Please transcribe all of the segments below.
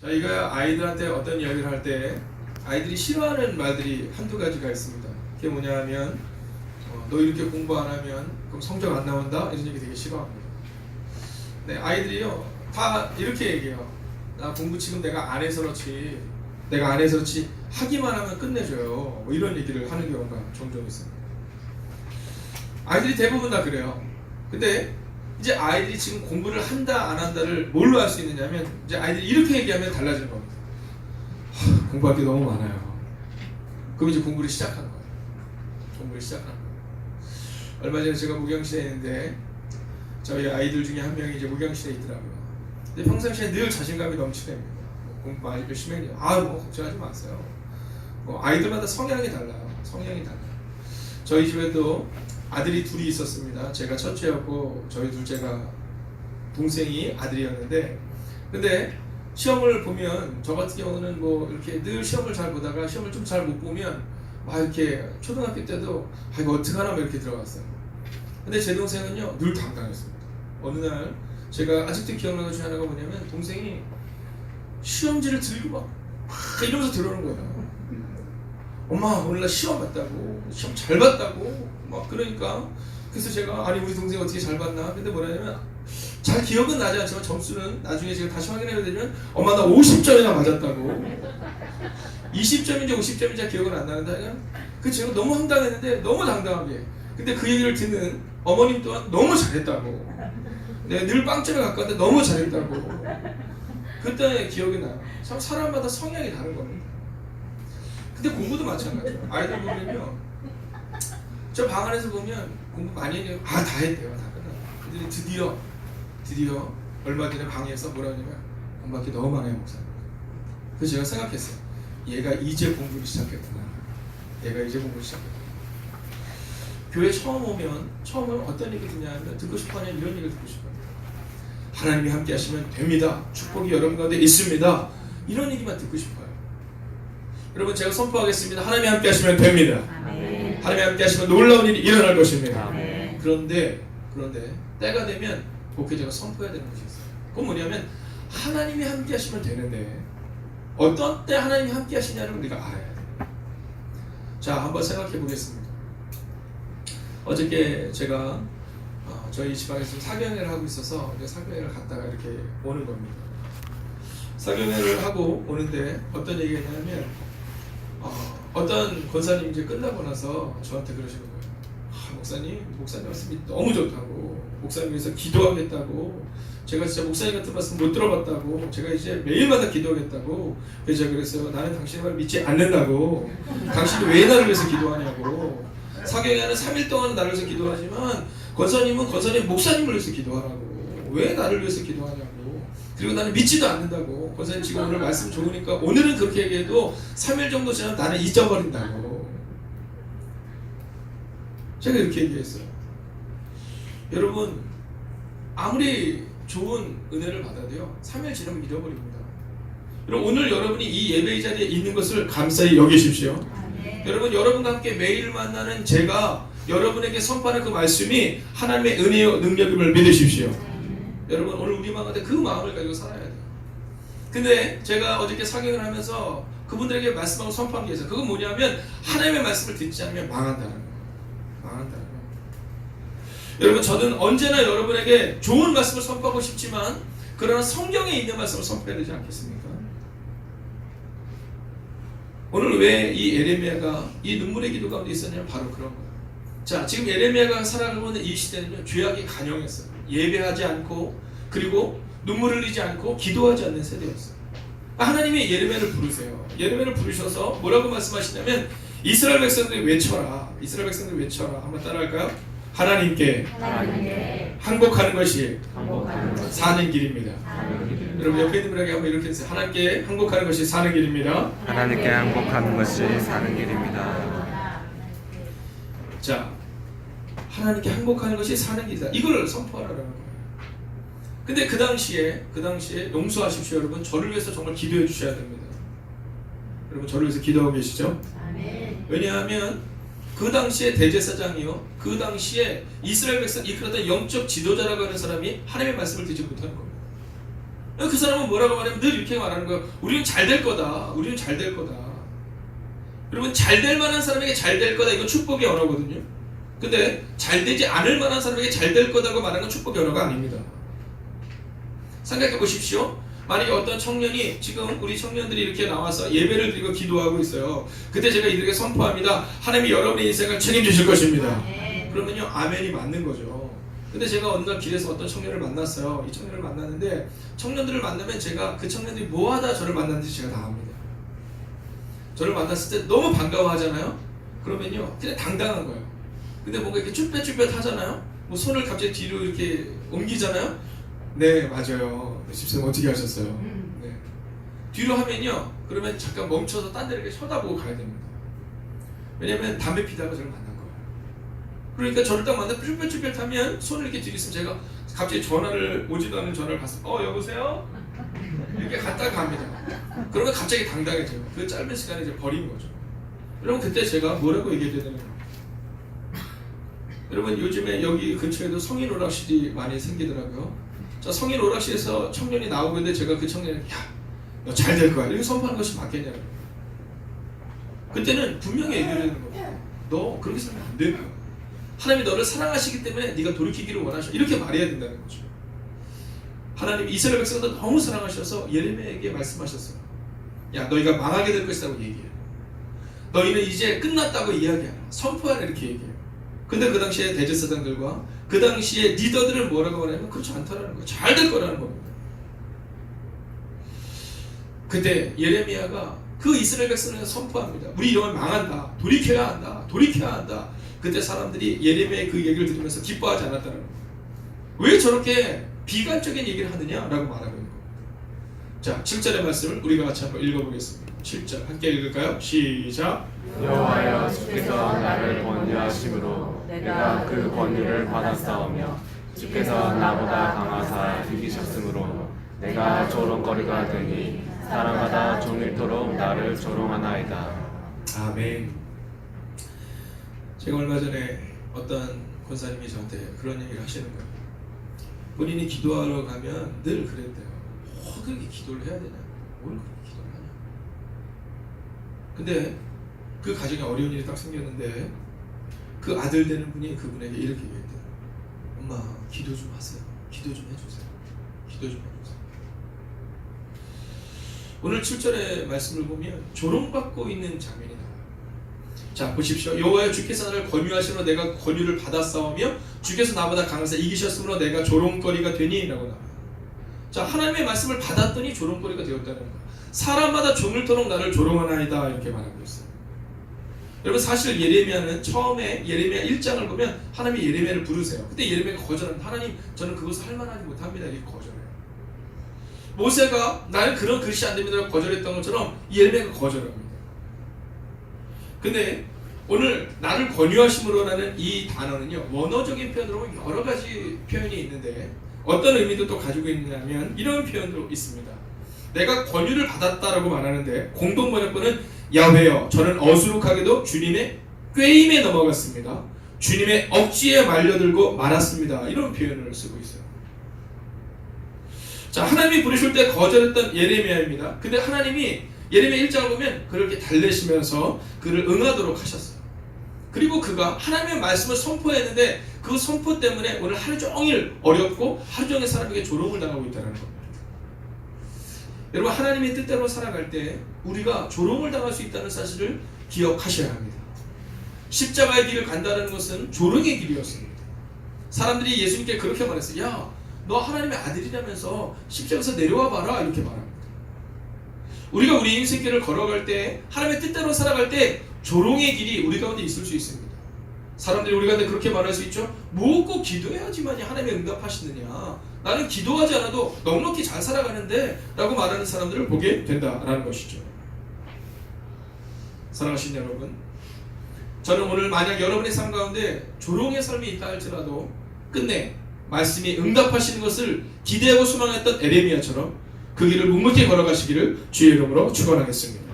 저희가 아이들한테 어떤 이야기를 할 때 아이들이 싫어하는 말들이 한두 가지가 있습니다. 그게 뭐냐 하면 너 이렇게 공부 안 하면 그럼 성적 안 나온다? 이런 얘기 되게 싫어합니다. 네, 아이들이요 다 이렇게 얘기해요. 나 공부 지금 내가 안 해서 그렇지 하기만 하면 끝내줘요. 뭐 이런 얘기를 하는 경우가 종종 있습니다. 아이들이 대부분 다 그래요. 근데 이제 아이들이 지금 공부를 한다 안 한다를 뭘로 알 수 있느냐면 이제 아이들이 이렇게 얘기하면 달라지는 겁니다. 공부할 게 너무 많아요. 그럼 이제 공부를 시작한 거예요. 얼마 전에 제가 목양실에 있는데 저희 아이들 중에 한 명이 이제 목양실에 있더라고요. 근데 평상시에 늘 자신감이 넘치답니다. 공부 많이 열심히 해요. 뭐 걱정하지 마세요. 아이들마다 성향이 달라요. 저희 집에도 아들이 둘이 있었습니다. 제가 첫째였고 저희 둘째가 동생이 아들이었는데, 근데 시험을 보면 저 같은 경우는 뭐 이렇게 늘 시험을 잘 보다가 시험을 좀 잘 못 보면 막 이렇게 초등학교 때도 이거 어떡하나 막 이렇게 들어갔어요. 근데 제 동생은요 늘 당당했습니다. 어느 날 제가 아직도 기억나는 것 중에 하나가 뭐냐면 동생이 시험지를 들고 막 이러면서 들어오는 거예요. 엄마 오늘날 시험 봤다고, 시험 잘 봤다고 막 그러니까, 그래서 제가 아니 우리 동생 어떻게 잘 봤나? 근데 뭐냐면 잘 기억은 나지 않지만 점수는 나중에 제가 다시 확인해야 되면 엄마 나 50점이나 맞았다고. 20점인지 50점인지 기억은 안 나는데 그 제가 너무 황당했는데 너무 당당하게. 근데 그 얘기를 듣는 어머님 또한 너무 잘했다고. 내가 늘 빵점에 가까운데 너무 잘했다고. 그때 기억이 나요. 참 사람마다 성향이 다른 겁니다. 근데 공부도 마찬가지예요. 아이들 보면요, 저 방 안에서 보면 공부 많이 해요. 다 했대요. 다 끝나고. 근데 드디어 얼마 전에 방에서 뭐라 하냐면 공부할 게 너무 많아요, 목사님. 그래서 제가 생각했어요. 얘가 이제 공부를 시작했구나. 교회 처음 오면 어떤 얘기 듣냐면 듣고 싶어하는 이런 얘기를 듣고 싶어요. 하나님이 함께 하시면 됩니다. 축복이 여러분 가운데 있습니다. 이런 얘기만 듣고 싶어요. 여러분 제가 선포하겠습니다. 하나님이 함께 하시면 됩니다. 아멘. 하나님이 함께 하시면 놀라운 일이 일어날 것입니다. 아멘. 그런데 때가 되면 목회자가 선포해야 되는 것이 있어요. 그건 뭐냐면 하나님이 함께 하시면 되는데 어떤 때 하나님이 함께 하시냐를 우리가 알아야 돼요. 자, 한번 생각해 보겠습니다. 어저께 제가 저희 지방에서 사경회를 하고 있어서 사경회를 갔다가 이렇게 오는 겁니다. 사경회를 하고 오는데 어떤 얘기가 있냐면 어떤 권사님이 이제 끝나고 나서 저한테 그러시는 거예요. 목사님 말씀이 너무 좋다고, 목사님 위해서 기도하겠다고, 제가 진짜 목사님 같은 말씀 못 들어봤다고, 제가 이제 매일마다 기도하겠다고. 그래서 제가 그랬어요. 나는 당신의 말 믿지 않는다고. 당신이 왜 나를 위해서 기도하냐고. 사경회는 3일 동안 나를 위해서 기도하지만 권사님은 목사님을 위해서 기도하라고. 왜 나를 위해서 기도하냐고. 그리고 나는 믿지도 않는다고. 권사님 지금 오늘 말씀 좋으니까 오늘은 그렇게 얘기해도 3일 정도 지나면 나는 잊어버린다고. 제가 이렇게 얘기했어요. 여러분 아무리 좋은 은혜를 받아도요 3일 지나면 잃어버립니다. 여러분 오늘 여러분이 이 예배의 자리에 있는 것을 감사히 여기십시오. 여러분 여러분과 함께 매일 만나는 제가 여러분에게 선포하는 그 말씀이 하나님의 은혜요 능력임을 믿으십시오. 여러분 오늘 우리 마음에 그 마음을 가지고 살아야 돼요. 근데 제가 어저께 사경을 하면서 그분들에게 말씀하고 선포한 게 있어요. 그건 뭐냐면 하나님의 말씀을 듣지 않으면 망한다는 거예요. 여러분 저는 언제나 여러분에게 좋은 말씀을 선포하고 싶지만 그러나 성경에 있는 말씀을 선포해야 되지 않겠습니까? 오늘 왜 이 에레미야가 이 눈물의 기도 가운데 있었냐면 바로 그런 거예요. 자, 지금 에레미야가 살아가고 있는 이 시대는요 죄악이 간영했어요. 예배하지 않고 그리고 눈물 흘리지 않고 기도하지 않는 세대였어요. 하나님이 예레미야를 부르세요. 예레미야를 부르셔서 뭐라고 말씀하시냐면 이스라엘 백성들이 외쳐라. 한번 따라할까요? 하나님께 항복하는 것이 사는 길입니다. 여러분 옆에 있는 분에게 한번 이렇게 해주세요. 하나님께 항복하는 것이 사는 길입니다. 하나님께 항복하는 것이 사는 길입니다. 자, 하나님께 항복하는 것이 사는 길이다. 이걸 선포하라는 거예요. 근데 그 당시에 용서하십시오 여러분. 저를 위해서 정말 기도해 주셔야 됩니다. 여러분 저를 위해서 기도하고 계시죠? 아멘. 왜냐하면 그 당시에 대제사장이요, 그 당시에 이스라엘 백성 이끌었던 영적 지도자라고 하는 사람이 하나님의 말씀을 듣지 못하는 겁니다. 그 사람은 뭐라고 말하면 늘 이렇게 말하는 거예요. 우리는 잘 될 거다. 우리는 잘 될 거다. 여러분, 잘 될 만한 사람에게 잘 될 거다. 이건 축복의 언어거든요. 근데 잘 되지 않을 만한 사람에게 잘 될 거다고 말하는 건 축복의 언어가 아닙니다. 생각해 보십시오. 만약에 어떤 청년이, 지금 우리 청년들이 이렇게 나와서 예배를 드리고 기도하고 있어요. 그때 제가 이들에게 선포합니다. 하나님이 여러분의 인생을 책임지실 것입니다. 그러면요, 아멘이 맞는 거죠. 근데 제가 어느 날 길에서 어떤 청년을 만났어요. 이 청년을 만났는데, 청년들을 만나면 제가 그 청년들이 뭐하다 저를 만났는지 제가 다 압니다. 저를 만났을 때 너무 반가워하잖아요. 그러면요, 그냥 당당한 거예요. 근데 뭔가 이렇게 쭈뼛쭈뼛 하잖아요. 뭐 손을 갑자기 뒤로 이렇게 옮기잖아요. 네, 맞아요. 집사님 어떻게 하셨어요? 네. 뒤로 하면요, 그러면 잠깐 멈춰서 딴 데를 이렇게 쳐다보고 가야 됩니다. 왜냐면 담배 피다가 저를 만난 거예요. 그러니까 저를 딱 만나 쭈뼛쭈뼛 하면 손을 이렇게 뒤로 있으면 제가 갑자기 전화를, 오지도 않은 전화를 받습니다. 여보세요? 이렇게 갔다 갑니다. 그러면 갑자기 당당해져요. 그 짧은 시간에 이제 버린 거죠. 여러분, 그때 제가 뭐라고 얘기해야 되냐면, 여러분, 요즘에 여기 근처에도 성인 오락실이 많이 생기더라고요. 자, 성인 오락실에서 청년이 나오고 있는데 제가 그 청년에게, 야, 너 잘 될 거야, 이렇게 선포하는 것이 맞겠냐고. 그때는 분명히 얘기를 하는 거예요. 너 그렇게 살면 안 될 거야. 하나님이 너를 사랑하시기 때문에 네가 돌이키기를 원하셔. 이렇게 말해야 된다는 거죠. 하나님이 이스라엘 백성들 너무 사랑하셔서 예레미야에게 말씀하셨어요. 야, 너희가 망하게 될 것이라고 얘기해. 너희는 이제 끝났다고 이야기하라. 선포하라, 이렇게 얘기해요. 근데 그 당시에 대제사장들과 그 당시에 리더들은 뭐라고 말하냐면 그렇지 않다라는 거예요. 잘 될 거라는 겁니다. 그때 예레미야가 그 이스라엘 백성을 선포합니다. 우리 이러면 망한다. 돌이켜야 한다. 돌이켜야 한다. 그때 사람들이 예레미야의 그 얘기를 들으면서 기뻐하지 않았다는 거예요. 왜 저렇게 비관적인 얘기를 하느냐라고 말하고 있는 겁니다. 자, 7절의 말씀을 우리가 같이 한번 읽어보겠습니다. 7절 함께 읽을까요? 시작. 여호와여, 주께서 나를 권유하심으로 내가 그 권유를 받았사오며 주께서 나보다 강하사 이기셨으므로 내가 조롱거리가 되니 사랑하다 종일토록 나를 조롱하나이다. 아멘. 제가 얼마 전에 어떤 권사님이 저한테 그런 얘기를 하시는 거예요. 본인이 기도하러 가면 늘 그랬대요. 그렇게 기도를 해야 되냐? 뭘 그렇게 기도를 하냐? 근데 그 가정에 어려운 일이 딱 생겼는데 그 아들 되는 분이 그분에게 이렇게 얘기했대요. 엄마, 기도 좀 하세요. 기도 좀 해주세요. 기도 좀 해주세요. 오늘 7절의 말씀을 보면 조롱받고 있는 장면이 나와요. 자, 보십시오. 여호와여, 주께서 나를 권유하시므로 내가 권유를 받았사오며 주께서 나보다 강하사 이기셨으므로 내가 조롱거리가 되니 라고 나와요. 자, 하나님의 말씀을 받았더니 조롱거리가 되었다는 거예요. 사람마다 종일토록 나를 조롱하나이다, 이렇게 말하고 있어요. 여러분, 사실 예레미야는 처음에 예레미야 1장을 보면 하나님이 예레미야를 부르세요. 그때 예레미야가 거절합니다. 하나님, 저는 그것을 할 만하지 못합니다, 이렇게 거절해요. 모세가 나는 그런 글씨 안 됩니다라고 거절했던 것처럼 예레미야가 거절합니다. 근데 오늘 나를 권유하심으로라는 이 단어는요, 원어적인 표현으로 여러 가지 표현이 있는데 어떤 의미도 또 가지고 있냐면 이런 표현도 있습니다. 내가 권유를 받았다라고 말하는데 공동 번역본은 야훼여, 저는 어수룩하게도 주님의 꾀임에 넘어갔습니다. 주님의 억지에 말려들고 말았습니다. 이런 표현을 쓰고 있어요. 자, 하나님이 부르실 때 거절했던 예레미야입니다. 근데 하나님이 예레미야 1장을 보면 그를 이렇게 달래시면서 그를 응하도록 하셨어요. 그리고 그가 하나님의 말씀을 선포했는데 그 선포 때문에 오늘 하루 종일 어렵고 하루 종일 사람에게 조롱을 당하고 있다는 겁니다. 여러분, 하나님의 뜻대로 살아갈 때 우리가 조롱을 당할 수 있다는 사실을 기억하셔야 합니다. 십자가의 길을 간다는 것은 조롱의 길이었습니다. 사람들이 예수님께 그렇게 말했어요. 야, 너 하나님의 아들이라면서 십자가에서 내려와 봐라, 이렇게 말합니다. 우리가 우리 인생길을 걸어갈 때 하나님의 뜻대로 살아갈 때 조롱의 길이 우리 가운데 있을 수 있습니다. 사람들이 우리 가운데 그렇게 말할 수 있죠. 뭐 꼭 기도해야지만이 하나님의 응답하시느냐, 나는 기도하지 않아도 넉넉히 잘 살아가는데 라고 말하는 사람들을 보게 된다라는 것이죠. 사랑하신 여러분, 저는 오늘 만약 여러분의 삶 가운데 조롱의 삶이 있다 할지라도 끝내 말씀이 응답하시는 것을 기대하고 소망했던 에레미야처럼 그 길을 묵묵히 걸어가시기를 주의 이름으로 축원하겠습니다.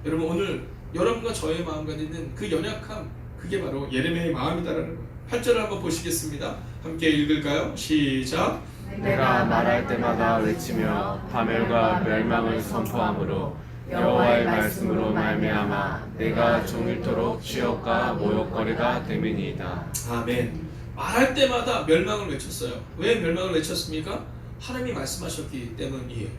여러분, 오늘 여러분과 저의 마음 가운데 있는 그 연약함, 그게 바로 예레미야의 마음이다라는 거예요. 8절을 한번 보시겠습니다. 함께 읽을까요? 시작. 내가 말할 때마다 외치며 파멸과 멸망을 선포함으로 여호와의 말씀으로 말미암아 내가 종일토록 치욕과 모욕거리가 됨이니이다. 아멘. 말할 때마다 멸망을 외쳤어요. 왜 멸망을 외쳤습니까? 하나님이 말씀하셨기 때문이에요.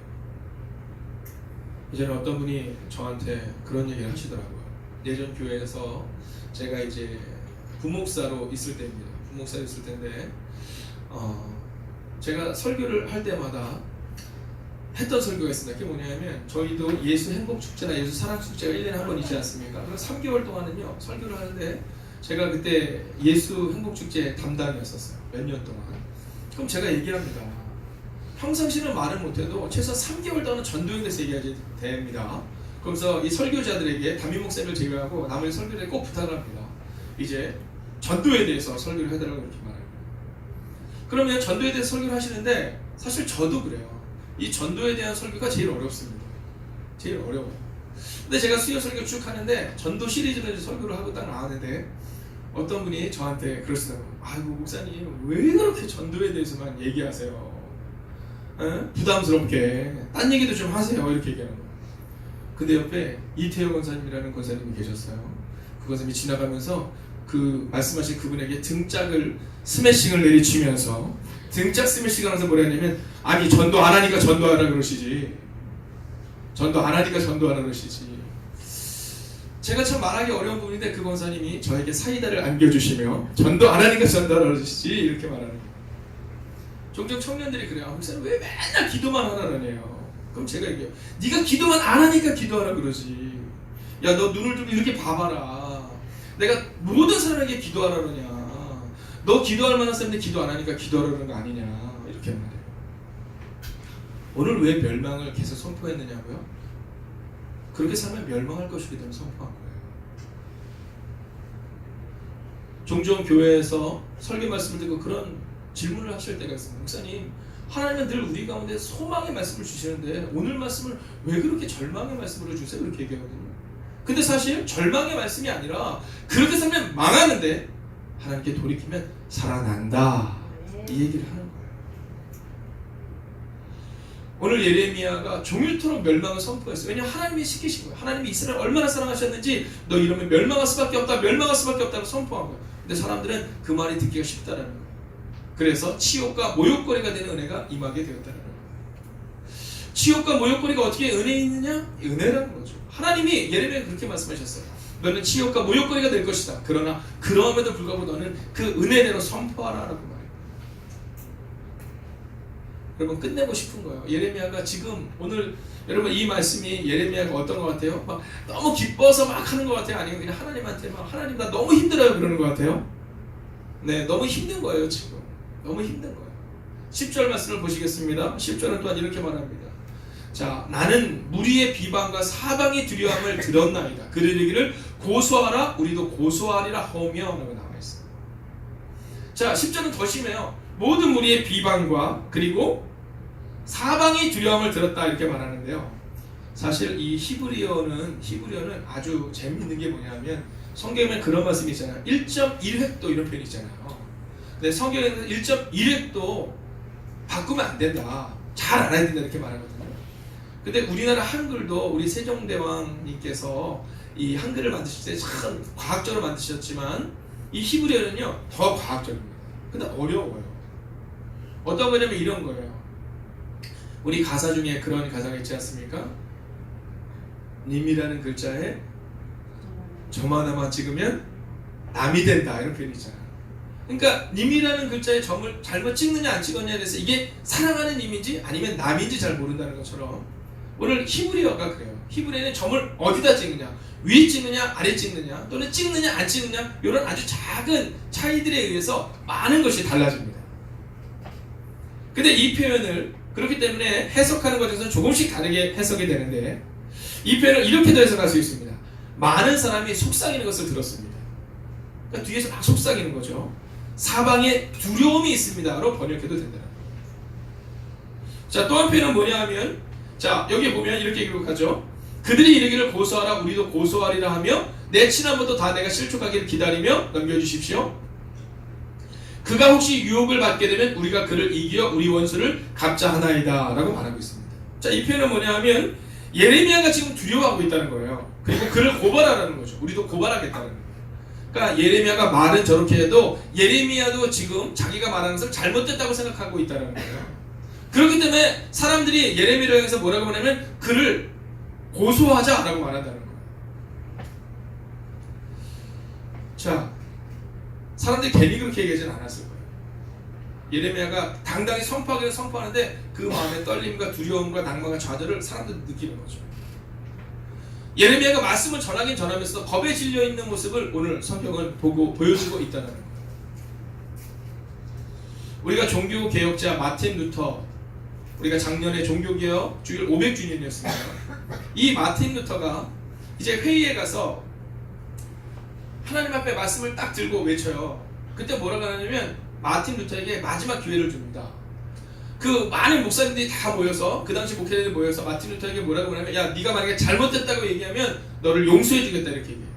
이제는 어떤 분이 저한테 그런 얘기를 하시더라고요. 예전 교회에서 제가 이제 부목사로 있을 때입니다. 부목사로 있을 때인데 제가 설교를 할 때마다 했던 설교가 있습니다. 그게 뭐냐면 저희도 예수 행복축제나 예수 사랑축제가 1년에 한 번 있지 않습니까? 그래서 3개월 동안은요 설교를 하는데 제가 그때 예수 행복축제 담당이었었어요. 몇 년 동안. 그럼 제가 얘기를 합니다. 평상시는 말을 못해도 최소 3개월 동안은 전도에 대해서 얘기해야 됩니다. 그러면서 이 설교자들에게 담임 목사님을 제외하고 나머지 설교자들에게 꼭 부탁을 합니다. 이제 전도에 대해서 설교를 해달라고 이렇게 말해요. 그러면 전도에 대해서 설교를 하시는데 사실 저도 그래요. 이 전도에 대한 설교가 제일 어렵습니다. 제일 어려워요. 근데 제가 수요 설교 쭉 하는데 전도 시리즈로 이제 설교를 하고 딱 나왔는데 어떤 분이 저한테 그러시더라고요. 아이고 목사님 왜 그렇게 전도에 대해서만 얘기하세요? 부담스럽게 딴 얘기도 좀 하세요. 이렇게 얘기하는 거예요. 근데 옆에 이태호 권사님이라는 권사님이 계셨어요. 그 권사님이 지나가면서 그 말씀하신 그분에게 등짝을 스매싱을 내리치면서 등짝 스매싱을 하면서 뭐라 했냐면 아니 전도 안 하니까 전도하라 그러시지, 전도 안 하니까 전도하라 그러시지. 제가 참 말하기 어려운 부분인데 그 권사님이 저에게 사이다를 안겨주시며 전도 안 하니까 전도하라 그러시지 이렇게 말하는 거예요. 종종 청년들이 그래요. 목사님 왜 맨날 기도만 하라 그러네요. 그럼 제가 얘기해요. 네가 기도만 안 하니까 기도하라 그러지. 야 너 눈을 좀 이렇게 봐봐라. 내가 모든 사람에게 기도하라 그러냐. 너 기도할 만한 사람인데 기도 안 하니까 기도하라 그러는 거 아니냐. 이렇게 말해요. 오늘 왜 멸망을 계속 선포했느냐고요? 그렇게 살면 멸망할 것이기 때문에 선포한 거예요. 종종 교회에서 설교 말씀을 듣고 그런 질문을 하실 때가 있습니다. 목사님, 하나님은 늘 우리 가운데 소망의 말씀을 주시는데 오늘 말씀을 왜 그렇게 절망의 말씀으로 주세요? 이렇게 얘기하거든요. 근데 사실 절망의 말씀이 아니라 그렇게 살면 망하는데 하나님께 돌이키면 살아난다. 이 얘기를 하는 거예요. 오늘 예레미야가 종일토록 멸망을 선포했어요. 왜냐하면 하나님이 시키신 거예요. 하나님이 이스라엘 얼마나 사랑하셨는지 너 이러면 멸망할 수밖에 없다. 멸망할 수밖에 없다고 선포한 거예요. 근데 사람들은 그 말이 듣기가 쉽다라는 거예요. 그래서 치욕과 모욕거리가 되는 은혜가 임하게 되었다는 거예요. 치욕과 모욕거리가 어떻게 은혜에 있느냐? 은혜라는 거죠. 하나님이 예레미야에 그렇게 말씀하셨어요. 너는 치욕과 모욕거리가 될 것이다. 그러나 그러함에도 불구하고 너는 그 은혜대로 선포하라라고 말해요. 여러분 끝내고 싶은 거예요. 예레미야가 지금 오늘 여러분 이 말씀이 예레미야가 어떤 것 같아요? 막 너무 기뻐서 막 하는 것 같아요? 아니면 그냥 하나님한테 막 하나님 나 너무 힘들어요 그러는 것 같아요? 네, 너무 힘든 거예요 지금. 너무 힘든 거예요. 10절 말씀을 보시겠습니다. 10절은 또한 이렇게 말합니다. 자, 나는 무리의 비방과 사방의 두려움을 들었나이다. 그들 이르기를 고소하라 우리도 고소하리라 하며 라고 나와 있어요. 자, 10절은 더 심해요. 모든 무리의 비방과 그리고 사방의 두려움을 들었다 이렇게 말하는데요. 사실 이 히브리어는 아주 재미있는 게 뭐냐면 성경에 그런 말씀이 있잖아요. 1.1획도 이런 표현이 있잖아요. 근데 성경에는 1.1획도 바꾸면 안 된다. 잘 알아야 된다 이렇게 말하거든요. 근데 우리나라 한글도 우리 세종대왕님께서 이 한글을 만드실 때 참 과학적으로 만드셨지만 이 히브리어는요 더 과학적입니다. 근데 어려워요. 어떤 거냐면 이런 거예요. 우리 가사 중에 그런 가사가 있지 않습니까? 님이라는 글자에 점 하나만 찍으면 남이 된다 이런 표현이 있잖아요. 그러니까 님이라는 글자에 점을 잘못 찍느냐 안 찍었냐에 대해서 이게 사랑하는 님인지 아니면 남인지 잘 모른다는 것처럼 오늘 히브리어가 그래요. 히브리어는 점을 어디다 찍느냐, 위에 찍느냐 아래 찍느냐 또는 찍느냐 안 찍느냐 이런 아주 작은 차이들에 의해서 많은 것이 달라집니다. 근데 이 표현을 그렇기 때문에 해석하는 것에서 조금씩 다르게 해석이 되는데 이 표현을 이렇게도 해석할 수 있습니다. 많은 사람이 속삭이는 것을 들었습니다. 그러니까 뒤에서 막 속삭이는 거죠. 사방에 두려움이 있습니다로 번역해도 된다. 자, 또 한 표현은 뭐냐 하면 자 여기 보면 이렇게 기록하죠. 그들이 이르기를 고소하라 우리도 고소하리라 하며 내 친한 것도 다 내가 실족하기를 기다리며 넘겨주십시오. 그가 혹시 유혹을 받게 되면 우리가 그를 이겨 우리 원수를 갚자 하나이다 라고 말하고 있습니다. 자, 이 표현은 뭐냐 하면 예레미야가 지금 두려워하고 있다는 거예요. 그리고 그를 고발하라는 거죠. 우리도 고발하겠다는 거예요. 그러니까 예레미야가 말은 저렇게 해도 예레미야도 지금 자기가 말하는 것을 잘못됐다고 생각하고 있다는 거예요. 그렇기 때문에 사람들이 예레미야를 향해서 뭐라고 하냐면 그를 고소하자라고 말한다는 거예요. 자, 사람들이 괜히 그렇게 얘기하지는 않았을 거예요. 예레미야가 당당히 선포하기는 선포하는데 그 마음의 떨림과 두려움과 낭만과 좌절을 사람들이 느끼는 거죠. 예레미야가 말씀을 전하긴 전하면서 겁에 질려 있는 모습을 오늘 성경은 보여주고 있다는 거예요. 우리가 종교 개혁자 마틴 루터, 우리가 작년에 종교개혁 주일 500주년이었습니다. 이 마틴 루터가 이제 회의에 가서 하나님 앞에 말씀을 딱 들고 외쳐요. 그때 뭐라고 하냐면 마틴 루터에게 마지막 기회를 줍니다. 그 많은 목사님들이 다 모여서, 그 당시 목회자들이 모여서 마틴 루터에게 뭐라고 하냐면, 야, 네가 만약에 잘못됐다고 얘기하면 너를 용서해 주겠다 이렇게 얘기해요.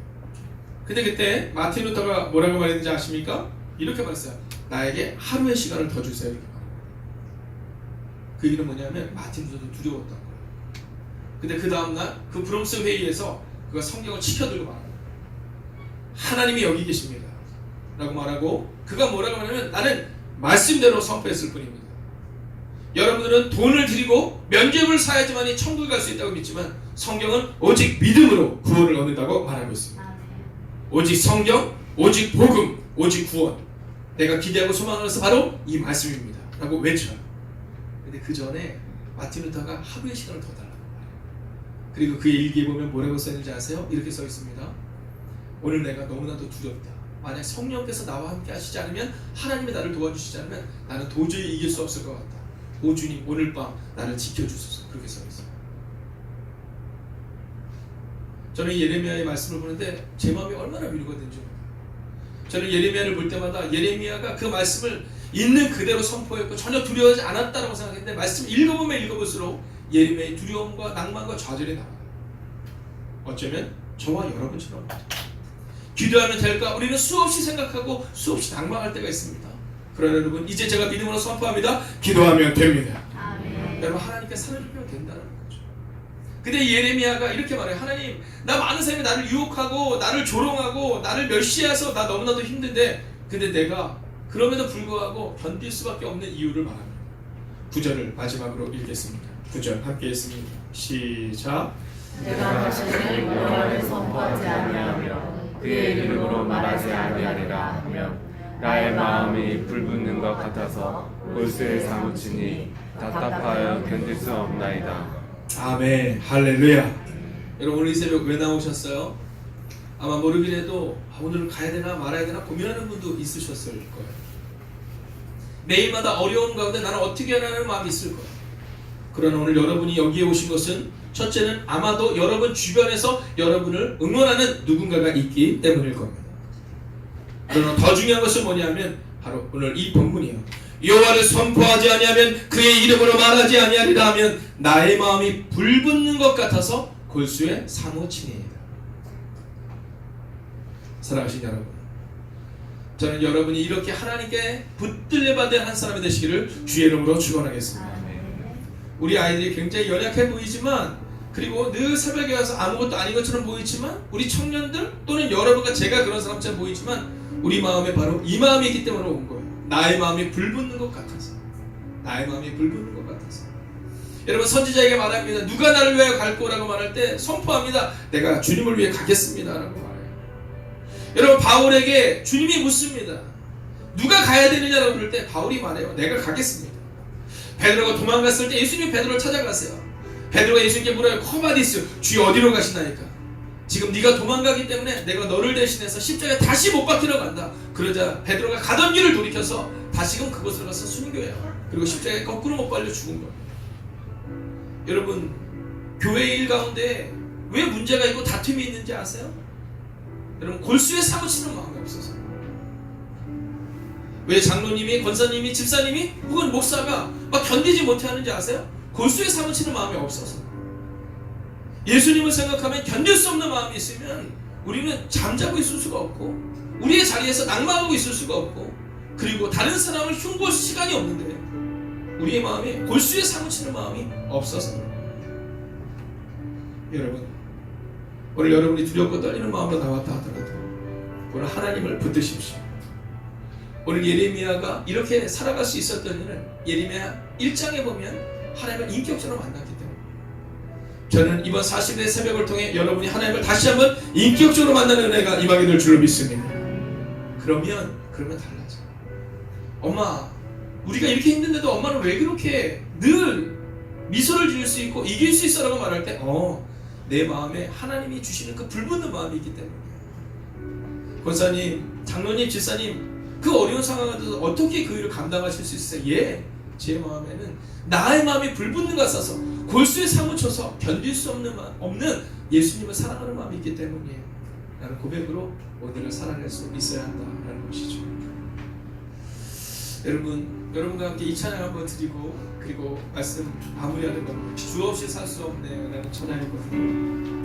근데 그때 마틴 루터가 뭐라고 말했는지 아십니까? 이렇게 말했어요. 나에게 하루의 시간을 더 주세요 이렇게 말해요. 그 얘기는 뭐냐면 마틴 루터도 두려웠던 거예요. 근데 그 다음날 그 브롬스 회의에서 그가 성경을 치켜들고 말합니다. 하나님이 여기 계십니다 라고 말하고, 그가 뭐라고 하냐면 나는 말씀대로 선포했을 뿐입니다. 여러분들은 돈을 드리고 면죄부를 사야지만이 천국에 갈 수 있다고 믿지만 성경은 오직 믿음으로 구원을 얻는다고 말하고 있습니다. 오직 성경, 오직 복음, 오직 구원, 내가 기대하고 소망하는 것은 바로 이 말씀입니다 라고 외쳐요. 근데 그 전에 마틴 루터가 하루의 시간을 더 달라고 말해요. 그리고 그의 일기에 보면 뭐라고 써있는지 아세요? 이렇게 써 있습니다. 오늘 내가 너무나도 두렵다. 만약 성령께서 나와 함께 하시지 않으면, 하나님이 나를 도와주시지 않으면 나는 도저히 이길 수 없을 것 같다. 오 주님, 오늘 밤 나를 지켜주소서. 그렇게 써있어요. 저는 예레미야의 말씀을 보는데 제 마음이 얼마나 위로가 된지 몰라요. 저는 예레미야를 볼 때마다 예레미야가 그 말씀을 있는 그대로 선포했고 전혀 두려워하지 않았다고 생각했는데, 말씀 읽어보면 읽어볼수록 예레미야의 두려움과 낭만과 좌절이 나와요. 어쩌면 저와 여러분처럼 기도하면 될까? 우리는 수없이 생각하고 수없이 낭망할 때가 있습니다. 그러나 여러분, 이제 제가 믿음으로 선포합니다. 기도하면 됩니다. 아멘. 여러분, 하나님께 살아주면 된다는 거죠. 근데 예레미야가 이렇게 말해요. 하나님, 나 많은 사람이 나를 유혹하고 나를 조롱하고 나를 멸시해서 나 너무나도 힘든데, 근데 내가 그럼에도 불구하고 견딜 수밖에 없는 이유를 말합니다. 9절을 마지막으로 읽겠습니다. 9절 함께 읽습니다. 시작. 내가 다시는 여호와를 선포하지 아니하며 그의 이름으로 말하지 아니하리라 하며 나의 마음이 불붙는 것 같아서 골수에 사무치니 답답하여 견딜 수 없나이다. 아멘. 할렐루야. 여러분, 오늘 이 새벽 왜 나오셨어요? 아마 모르긴 해도 오늘 가야 되나 말아야 되나 고민하는 분도 있으셨을 거예요. 매일마다 어려운 가운데 나는 어떻게 하라는 마음이 있을 거예요. 그러나 오늘 여러분이 여기에 오신 것은 첫째는 아마도 여러분 주변에서 여러분을 응원하는 누군가가 있기 때문일 겁니다. 그러나 더 중요한 것은 뭐냐면 바로 오늘 이 본문이에요. 여호와를 선포하지 아니하면 그의 이름으로 말하지 아니하리라 하면 나의 마음이 불붙는 것 같아서 골수에 사무치니이다. 사랑하신 여러분, 저는 여러분이 이렇게 하나님께 붙들려 받은 한 사람이 되시기를 주의 이름으로 축원하겠습니다. 우리 아이들이 굉장히 연약해 보이지만, 그리고 늘 새벽에 와서 아무것도 아닌 것처럼 보이지만, 우리 청년들 또는 여러분과 제가 그런 사람처럼 보이지만 우리 마음에 바로 이 마음이 있기 때문에 온 거예요. 나의 마음이 불붙는 것 같아서. 나의 마음이 불붙는 것 같아서. 여러분, 선지자에게 말합니다. 누가 나를 위하여 갈 거라고 말할 때 선포합니다. 내가 주님을 위해 가겠습니다 라고 말해요. 여러분, 바울에게 주님이 묻습니다. 누가 가야 되느냐라고 그럴 때 바울이 말해요. 내가 가겠습니다. 베드로가 도망갔을 때 예수님이 베드로를 찾아갔어요. 베드로가 예수님께 물어요. 코바디스, 주여 어디로 가시나이까? 지금 네가 도망가기 때문에 내가 너를 대신해서 십자가에 다시 못 박히러 간다. 그러자 베드로가 가던 길을 돌이켜서 다시금 그곳으로 가서 순교해요. 그리고 십자가에 거꾸로 못 발려 죽은 거예요. 여러분, 교회 일 가운데 왜 문제가 있고 다툼이 있는지 아세요? 여러분, 골수에 사무치는 마음이 없어서. 왜 장로님이, 권사님이, 집사님이 혹은 목사가 막 견디지 못하는지 아세요? 골수에 사무치는 마음이 없어서. 예수님을 생각하면 견딜 수 없는 마음이 있으면 우리는 잠자고 있을 수가 없고, 우리의 자리에서 낭망하고 있을 수가 없고, 그리고 다른 사람을 흉보할 시간이 없는데 우리의 마음에 골수에 사무치는 마음이 없어서 그래요. 여러분, 오늘 여러분이 두렵고 떨리는 마음으로 나왔다 하더라도 오늘 하나님을 붙드십시오. 오늘 예레미야가 이렇게 살아갈 수 있었던 일은 예레미야 1장에 보면 하나님을 인격적으로 만났기 때문에 저는 이번 40일의 새벽을 통해 여러분이 하나님을 다시 한번 인격적으로 만나는 은혜가 임하게 될 줄로 믿습니다. 그러면 달라져. 엄마, 우리가 이렇게 힘든데도 엄마는 왜 그렇게 늘 미소를 지을 수 있고 이길 수 있어 라고 말할 때 내 마음에 하나님이 주시는 그 불붙는 마음이 있기 때문이에요. 권사님, 장로님, 집사님, 그 어려운 상황에서 어떻게 그 일을 감당하실 수 있어요? 예, 제 마음에는 나의 마음이 불붙는 것 같아서 골수에 사무쳐서 견딜 수 없는 예수님을 사랑하는 마음이 있기 때문이에요. 라는 고백으로 오늘을 살아낼 수 있어야 한다라는 것이죠. 여러분과 함께 이 찬양 한번 드리고 그리고 말씀 마무리하는 겁니다. 주 없이 살 수 없네요 라는 찬양이거든요.